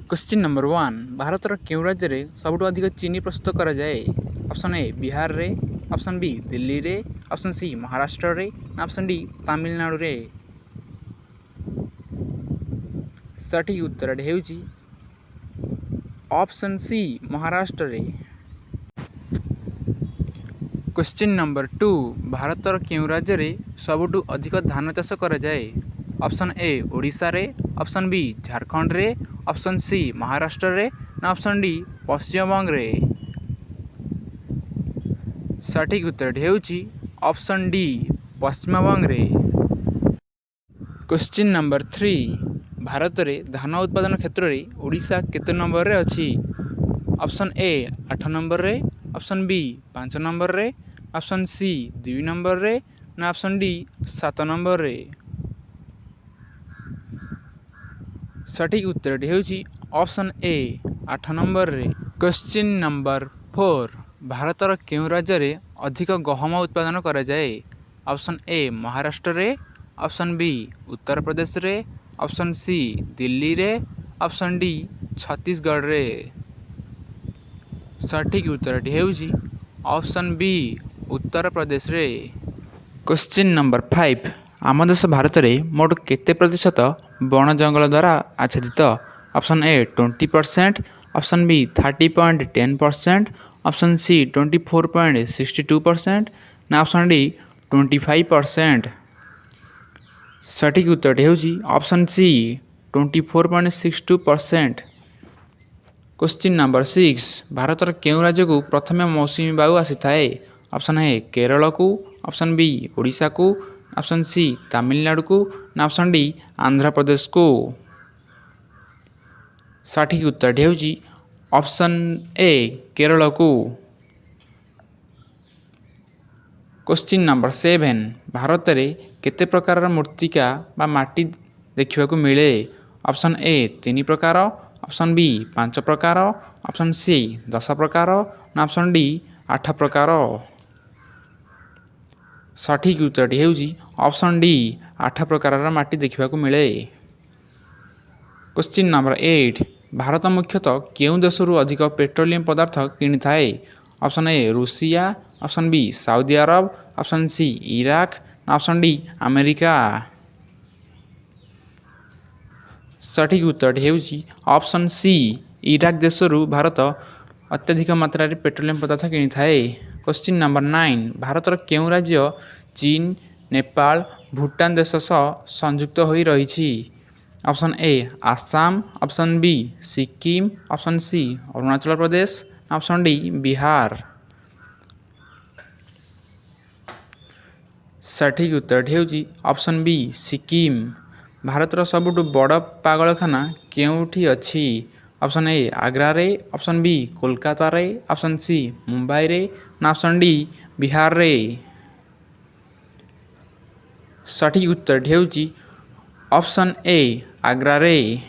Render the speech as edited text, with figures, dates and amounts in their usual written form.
Question number 1 भारतर केउं राज्य रे सबुठु अधिक चीनी प्रस्तुत करा जाए? ऑप्शन ए बिहार रे, ऑप्शन बी दिल्ली रे, ऑप्शन सी महाराष्ट्र रे, ऑप्शन डी तमिलनाडु रे। सठिक उत्तर हेउची ऑप्शन सी महाराष्ट्र रे। क्वेश्चन नंबर 2 भारतर केउं राज्य रे सबुठु अधिक धान चाष करा जाए? ऑप्शन ए ओडिशा रे, ऑप्शन बी झारखंड रे, ऑप्शन सी महाराष्ट्र रे ना ऑप्शन डी पश्चिमबंग रे। सठिक उत्तर हेउची ऑप्शन डी पश्चिमबंग रे। क्वेश्चन नंबर 3 भारत रे धान उत्पादन क्षेत्र रे ओडिशा केते नंबर रे अछि? ऑप्शन ए 8 नंबर रे, ऑप्शन बी 5 नंबर रे, ऑप्शन सी 2 नंबर रे ना ऑप्शन डी 7 नंबर रे। सठिक उत्तर हेउची ऑप्शन ए 8 नंबर रे। क्वेश्चन नंबर 4 भारतर केउं राज्य रे अधिक गहम उत्पादन करा जाए? ऑप्शन ए महाराष्ट्र रे, ऑप्शन बी उत्तर प्रदेश रे, ऑप्शन सी दिल्ली रे, ऑप्शन डी छत्तीसगढ़ रे। सठिक उत्तर हेउची ऑप्शन बी उत्तर प्रदेश रे। क्वेश्चन नंबर 5 आम देश भारत में मोट केते प्रतिशत वन जंगल द्वारा आच्छादित? Option A 20%, option B 30.10%, option C 24.62% ना ऑप्शन डी 25%। सठिक उत्तर हेउची ऑप्शन सी 24.62%। क्वेश्चन नंबर 6 भारतर केउं राज्य को प्रथम मौसुमी बायु आसी थाए? ऑप्शन ए केरल को, ऑप्शन बी ओडिशा को, ऑप्शन सी तमिलनाडु को ना ऑप्शन डी आंध्र प्रदेश को। सठिक उत्तर हेउची ऑप्शन ए केरल को। क्वेश्चन नंबर 7 भारत में केते प्रकार मृत्तिका बा माटी देखा मिले? ऑप्शन ए 3 प्रकार, ऑप्शन बी 5 प्रकार, ऑप्शन सी 10 प्रकार ना ऑप्शन डी 8 प्रकार। सठिक उत्तर हेउची ऑप्शन डी 8 प्रकार माटी देखा मिले। क्वेश्चन नंबर 8 भारत मुख्यतः केउं देशरू अधिक पेट्रोलियम पदार्थ किनी थाए? Option A Russia, option B सऊदी अरब, ऑप्शन सी इराक ना ऑप्शन डी अमेरिका। सठिक उत्तर हेउची ऑप्शन सी इराक देशरू भारत अत्यधिक मात्रा रे पेट्रोलियम पदार्थ किनी थाए। क्वेश्चन नंबर 9 भारतर केउं राज्य चीन, नेपाल, भूटान देश सह संयुक्त होई रहिछि? Option A Assam, option B Sikkim, option C Arunachal Pradesh, option D Bihar. सठिक उत्तर हेउची ऑप्शन बी सिक्किम। भारतर सबुठु बड़ पागलखाना केउठी अछि? ऑप्शन ए आग्रा रे, ऑप्शन बी कोलकाता रे, ऑप्शन सी मुंबई रे ना ऑप्शन डी बिहार रे। सठिक उत्तर हेउची ऑप्शन ए आग्रा रे।